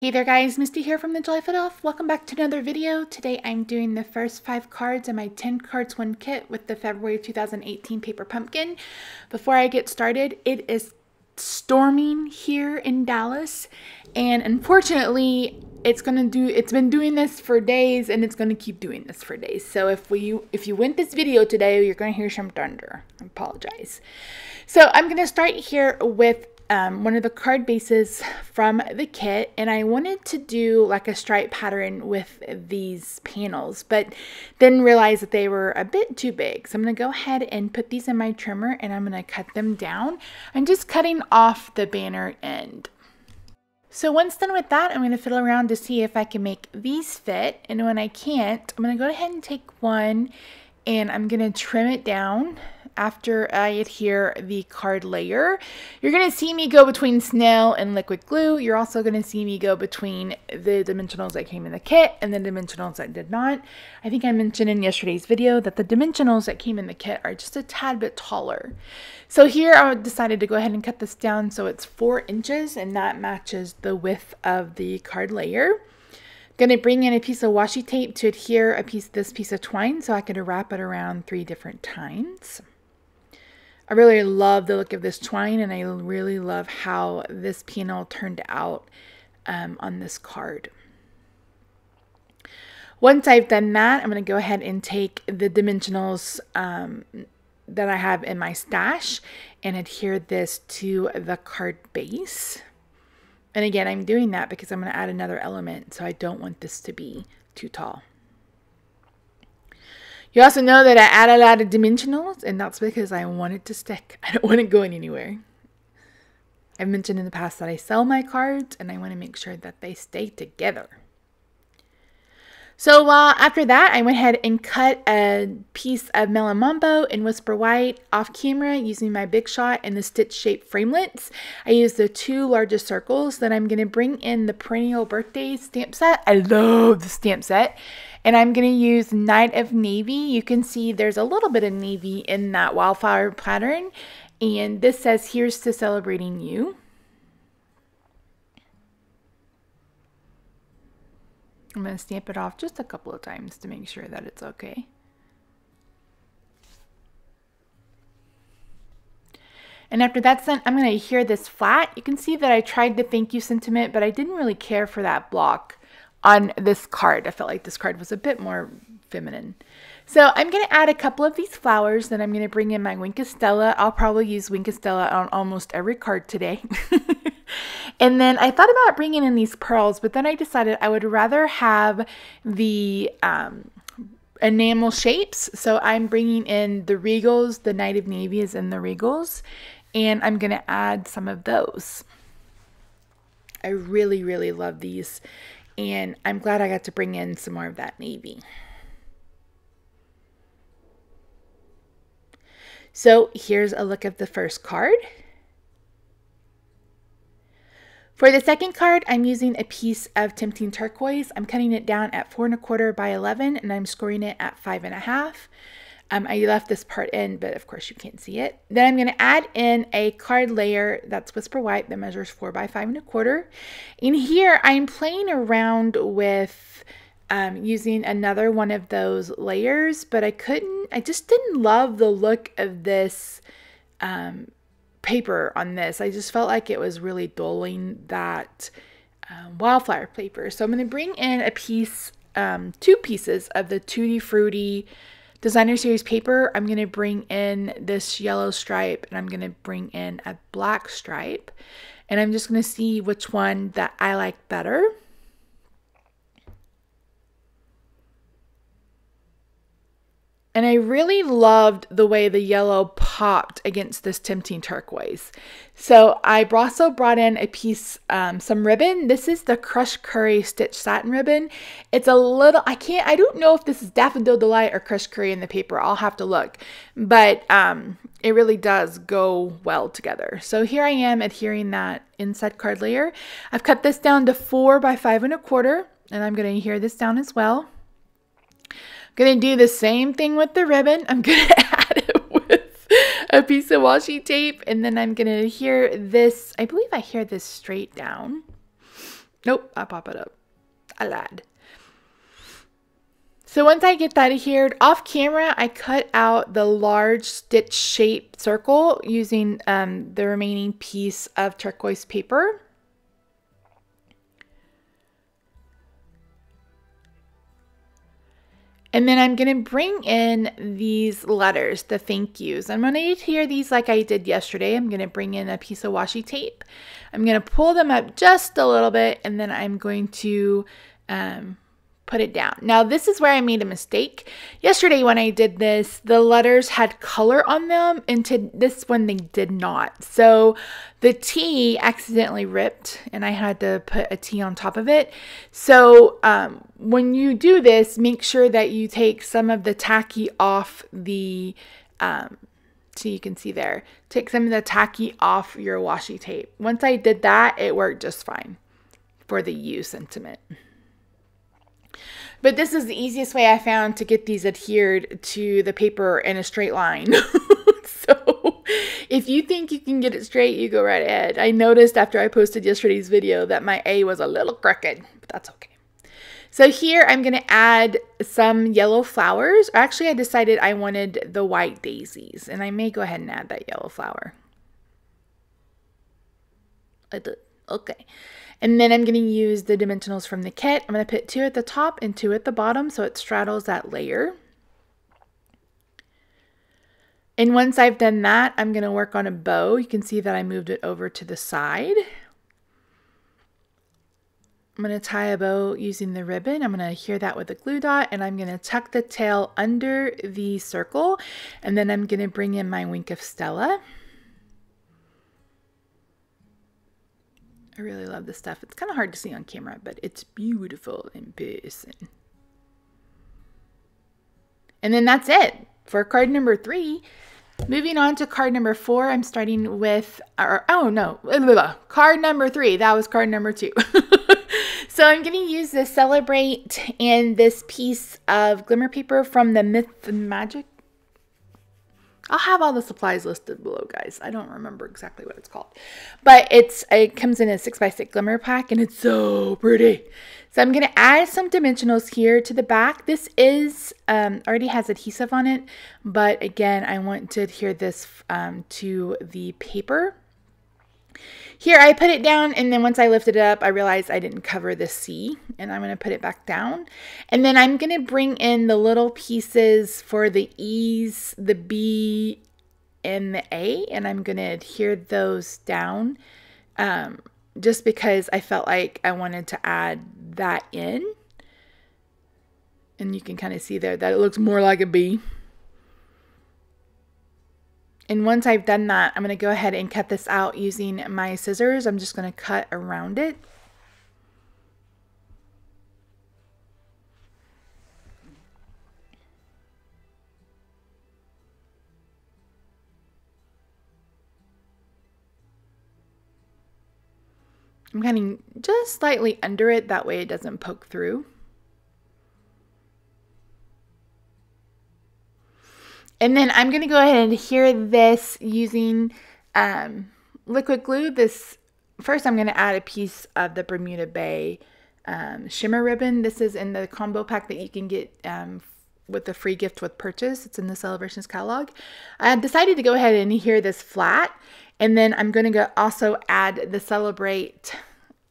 Hey there guys, Misty here from TheJollyFatElf. Welcome back to another video. Today I'm doing the first 5 cards in my 10 cards 1 kit with the February 2018 paper pumpkin. Before I get started, it is storming here in Dallas, and unfortunately it's been doing this for days, and it's going to keep doing this for days. So if you win this video today, you're going to hear some thunder. I apologize. So I'm going to start here with one of the card bases from the kit, and I wanted to do like a stripe pattern with these panels, but then realized that they were a bit too big. So I'm going to go ahead and put these in my trimmer, and I'm going to cut them down. I'm just cutting off the banner end. So once done with that, I'm going to fiddle around to see if I can make these fit, and when I can't, I'm going to go ahead and take one and I'm going to trim it down after I adhere the card layer. You're going to see me go between snail and liquid glue. You're also going to see me go between the dimensionals that came in the kit and the dimensionals that did not. I think I mentioned in yesterday's video that the dimensionals that came in the kit are just a tad bit taller. So here I decided to go ahead and cut this down so it's 4 inches, and that matches the width of the card layer. Going to bring in a piece of washi tape to adhere this piece of twine so I can wrap it around 3 different times. I really love the look of this twine, and I really love how this panel turned out on this card. Once I've done that, I'm going to go ahead and take the dimensionals that I have in my stash and adhere this to the card base. And again, I'm doing that because I'm going to add another element, so I don't want this to be too tall. You also know that I add a lot of dimensionals, and that's because I want it to stick. I don't want it going anywhere. I've mentioned in the past that I sell my cards, and I want to make sure that they stay together. So after that, I went ahead and cut a piece of Melon Mambo in Whisper White off camera using my Big Shot and the stitch shaped framelits. I used the 2 largest circles. Then I'm going to bring in the Perennial Birthday stamp set. I love the stamp set. And I'm going to use Night of Navy. You can see there's a little bit of navy in that wildflower pattern. And this says, "Here's to celebrating you." I'm going to stamp it off just a couple of times to make sure that it's okay. And after that's done, I'm going to adhere this flat. You can see that I tried the thank you sentiment, but I didn't really care for that block on this card. I felt like this card was a bit more feminine. So I'm going to add a couple of these flowers. Then I'm going to bring in my Wink of Stella. I'll probably use Wink of Stella on almost every card today. And then I thought about bringing in these pearls, but then I decided I would rather have the enamel shapes. So I'm bringing in the Regals. The Night of Navy is in the Regals, and I'm going to add some of those. I really, really love these, and I'm glad I got to bring in some more of that navy. So here's a look of the first card. For the second card, I'm using a piece of Tempting Turquoise. I'm cutting it down at 4 1/4 by 11, and I'm scoring it at 5 1/2. I left this part in, but of course you can't see it. Then I'm going to add in a card layer that's Whisper White that measures 4 by 5 1/4. In here, I'm playing around with using another one of those layers, but I just didn't love the look of this paper on this. I just felt like it was really dulling that wildflower paper. So I'm going to bring in a piece, 2 pieces of the Tutti Frutti Designer Series paper. I'm going to bring in this yellow stripe, and I'm going to bring in a black stripe, and I'm just going to see which one that I like better. And I really loved the way the yellow popped against this Tempting Turquoise. So I also brought in a piece, some ribbon. This is the Crushed Curry Stitch Satin ribbon. It's a little, I don't know if this is Daffodil Delight or Crushed Curry in the paper. I'll have to look. But it really does go well together. So here I am adhering that inside card layer. I've cut this down to 4 by 5 1/4, and I'm going to adhere this down as well. Going to do the same thing with the ribbon. I'm going to add it with a piece of washi tape, and then I'm going to adhere this. I believe I adhere this straight down. Nope, I pop it up. I lied. So once I get that adhered off camera, I cut out the large stitch shaped circle using the remaining piece of turquoise paper. And then I'm going to bring in these letters, the thank yous. I'm going to adhere these like I did yesterday. I'm going to bring in a piece of washi tape. I'm going to pull them up just a little bit, and then I'm going to put it down. Now, this is where I made a mistake. Yesterday when I did this, the letters had color on them, and to this one they did not. So the T accidentally ripped, and I had to put a T on top of it. So when you do this, make sure that you take some of the tacky off the, so you can see there, take some of the tacky off your washi tape. Once I did that, it worked just fine for the U sentiment. But this is the easiest way I found to get these adhered to the paper in a straight line. So if you think you can get it straight, you go right ahead. I noticed after I posted yesterday's video that my A was a little crooked, but that's okay. So here I'm going to add some yellow flowers. Actually, I decided I wanted the white daisies, and I may go ahead and add that yellow flower. I did. Okay. And then I'm going to use the dimensionals from the kit. I'm going to put 2 at the top and 2 at the bottom so it straddles that layer. And once I've done that, I'm going to work on a bow. You can see that I moved it over to the side. I'm going to tie a bow using the ribbon. I'm going to adhere that with a glue dot, and I'm going to tuck the tail under the circle, and then I'm going to bring in my wink of Stella. I really love this stuff. It's kind of hard to see on camera, but it's beautiful in person. And then that's it for card number 3. Moving on to card number 4, I'm starting with, card number 3. That was card number 2. So I'm going to use the Celebrate and this piece of glimmer paper from the Myth and Magic. I'll have all the supplies listed below, guys. I don't remember exactly what it's called. But it comes in a 6x6 glimmer pack, and it's so pretty. So I'm going to add some dimensionals here to the back. This is already has adhesive on it, but again, I want to adhere this to the paper. Here, I put it down, and then once I lifted it up, I realized I didn't cover the C, and I'm going to put it back down. And then I'm going to bring in the little pieces for the E's, the B, and the A, and I'm going to adhere those down just because I felt like I wanted to add that in. And you can kind of see there that it looks more like a B. And once I've done that, I'm going to go ahead and cut this out using my scissors. I'm just going to cut around it. I'm cutting just slightly under it, that way it doesn't poke through. And then I'm going to go ahead and adhere this using liquid glue. First I'm going to add a piece of the Bermuda Bay shimmer ribbon. This is in the combo pack that you can get with the free gift with purchase. It's in the Celebrations catalog. I decided to go ahead and adhere this flat, and then I'm going to also add the Celebrate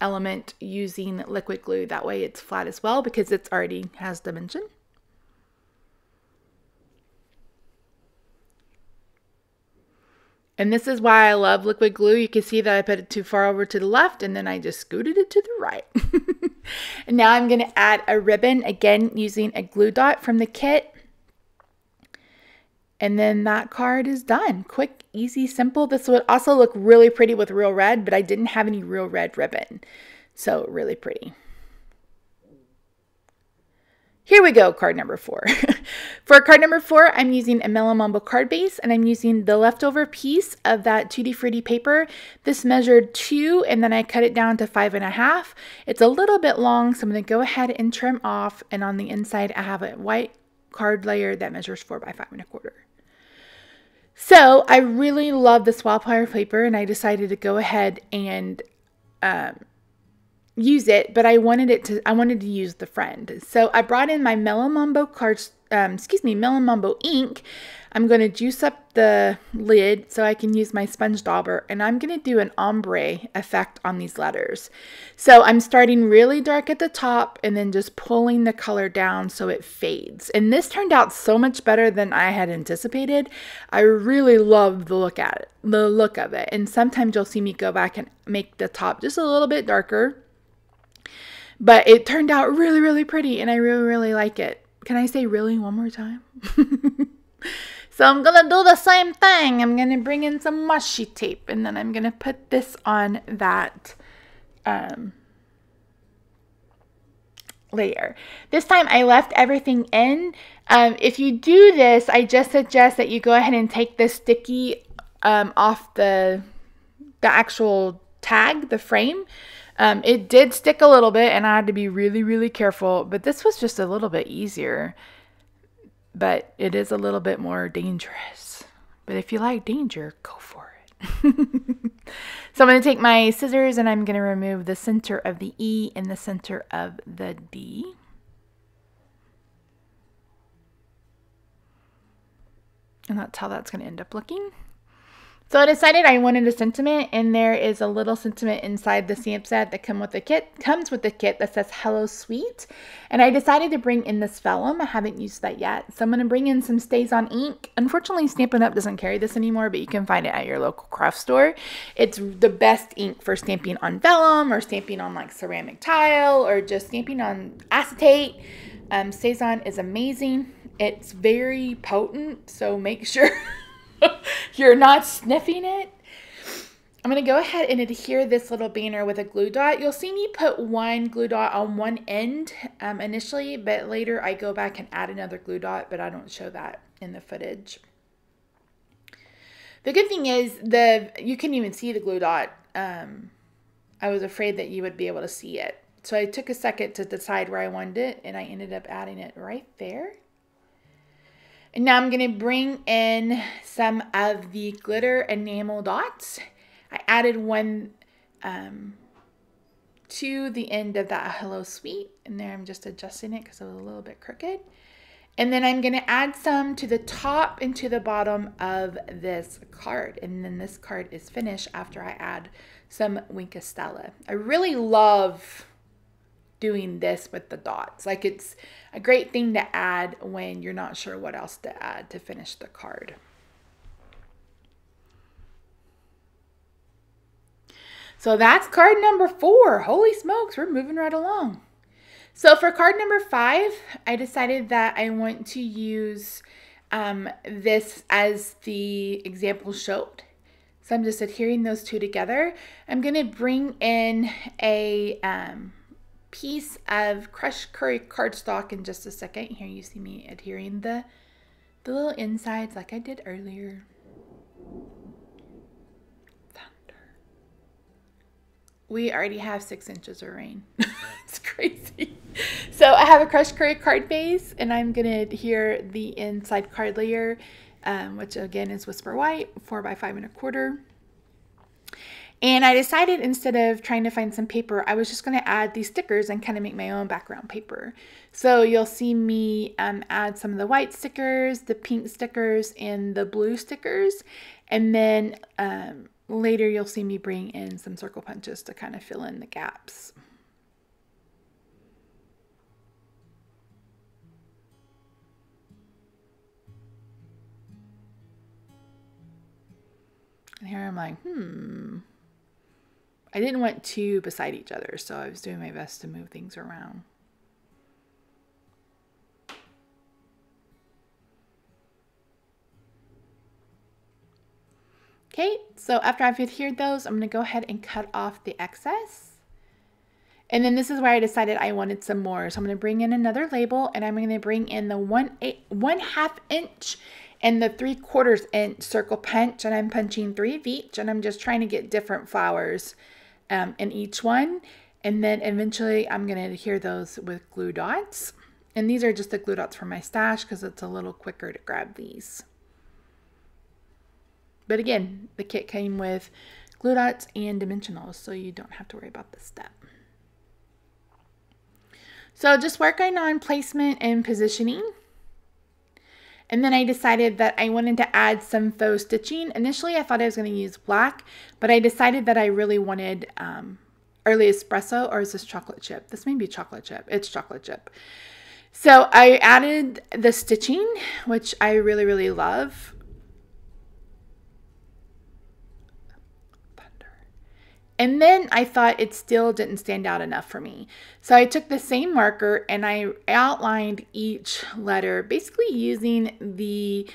element using liquid glue. That way it's flat as well because it already has dimension. And this is why I love liquid glue. You can see that I put it too far over to the left, and then I just scooted it to the right. And now I'm going to add a ribbon, again using a glue dot from the kit. And then that card is done. Quick, easy, simple. This would also look really pretty with real red, but I didn't have any real red ribbon. So really pretty. Here we go, card number 4. For card number 4, I'm using a Mellow Mambo card base, and I'm using the leftover piece of that Tutti Frutti paper. This measured 2, and then I cut it down to 5.5. It's a little bit long, so I'm going to go ahead and trim off, and on the inside I have a white card layer that measures 4 by 5.25. So I really love this wildflower paper, and I decided to go ahead and use it, but I wanted to use the friend. So I brought in my Mellow Mambo cards, Mellow Mambo ink. I'm going to juice up the lid so I can use my sponge dauber, and I'm going to do an ombre effect on these letters. So I'm starting really dark at the top and then just pulling the color down so it fades. And this turned out so much better than I had anticipated. I really love the look of it. And sometimes you'll see me go back and make the top just a little bit darker. But it turned out really, really pretty, and I really, really like it. Can I say really one more time? So I'm going to do the same thing. I'm going to bring in some washi tape, and then I'm going to put this on that layer. This time I left everything in. If you do this, I just suggest that you go ahead and take the sticky off the actual tag, the frame. It did stick a little bit, and I had to be really, really careful, but this was just a little bit easier. But it is a little bit more dangerous. But if you like danger, go for it. So I'm going to take my scissors and I'm going to remove the center of the E and the center of the D. And that's how that's going to end up looking. So I decided I wanted a sentiment, and there is a little sentiment inside the stamp set that comes with the kit that says "Hello Sweet." And I decided to bring in this vellum. I haven't used that yet. So I'm going to bring in some Stays On ink. Unfortunately, Stampin' Up! Doesn't carry this anymore, but you can find it at your local craft store. It's the best ink for stamping on vellum, or stamping on like ceramic tile, or just stamping on acetate. Stays On is amazing. It's very potent, so make sure you're not sniffing it. I'm going to go ahead and adhere this little banner with a glue dot. You'll see me put one glue dot on one end initially, but later I go back and add another glue dot, but I don't show that in the footage. The good thing is you couldn't even see the glue dot. I was afraid that you would be able to see it. So I took a second to decide where I wanted it, and I ended up adding it right there. And now I'm going to bring in some of the glitter enamel dots. I added one to the end of that Hello Sweet, and there I'm just adjusting it because it was a little bit crooked. And then I'm going to add some to the top and to the bottom of this card. And then this card is finished after I add some Wink Stella. I really love doing this with the dots. Like, it's a great thing to add when you're not sure what else to add to finish the card. So that's card number 4. Holy smokes, we're moving right along. So for card number 5, I decided that I want to use this as the example showed. So I'm just adhering those two together. I'm going to bring in a piece of crushed curry cardstock in just a second. Here you see me adhering the little insides like I did earlier. Thunder. We already have 6 inches of rain. It's crazy. So I have a crushed curry card base, and I'm going to adhere the inside card layer, which again is Whisper White, 4 by 5 1/4. And I decided, instead of trying to find some paper, I was just going to add these stickers and kind of make my own background paper. So you'll see me add some of the white stickers, the pink stickers, and the blue stickers. And then later you'll see me bring in some circle punches to kind of fill in the gaps. And here I'm like, I didn't want two beside each other, so I was doing my best to move things around. Okay, so after I've adhered those, I'm going to go ahead and cut off the excess. And then this is where I decided I wanted some more. So I'm going to bring in another label, and I'm going to bring in the 1/2 inch and the 3/4 inch circle punch, and I'm punching 3 of each, and I'm just trying to get different flowers in each one. And then eventually I'm going to adhere those with glue dots. And these are just the glue dots from my stash because it's a little quicker to grab these. But again, the kit came with glue dots and dimensionals, so you don't have to worry about this step. So just working on placement and positioning. And then I decided that I wanted to add some faux stitching. Initially, I thought I was going to use black, but I decided that I really wanted early espresso, or is this chocolate chip? This may be chocolate chip. It's chocolate chip. So I added the stitching, which I really, really love. And then I thought it still didn't stand out enough for me. So I took the same marker and I outlined each letter, basically using the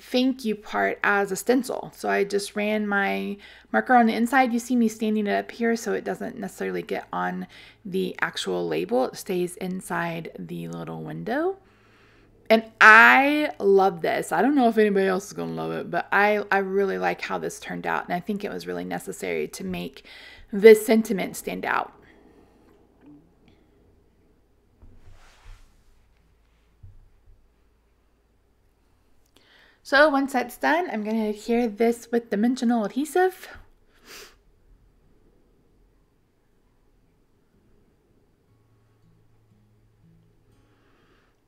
thank you part as a stencil. So I just ran my marker on the inside. You see me standing it up here so it doesn't necessarily get on the actual label. It stays inside the little window. And I love this. I don't know if anybody else is going to love it, but I really like how this turned out. And I think it was really necessary to make this sentiment stand out. So once that's done, I'm going to adhere this with dimensional adhesive.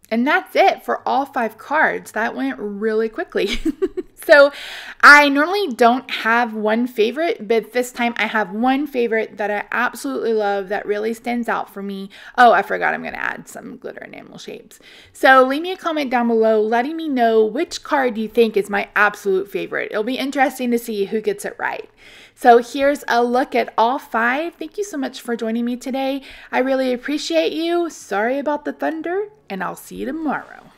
And that's it for all 5 cards. That went really quickly. So I normally don't have one favorite, but this time I have one favorite that I absolutely love that really stands out for me. Oh, I forgot I'm going to add some glitter enamel shapes. So leave me a comment down below letting me know which card you think is my absolute favorite. It'll be interesting to see who gets it right. So here's a look at all 5. Thank you so much for joining me today. I really appreciate you. Sorry about the thunder, and I'll see you tomorrow.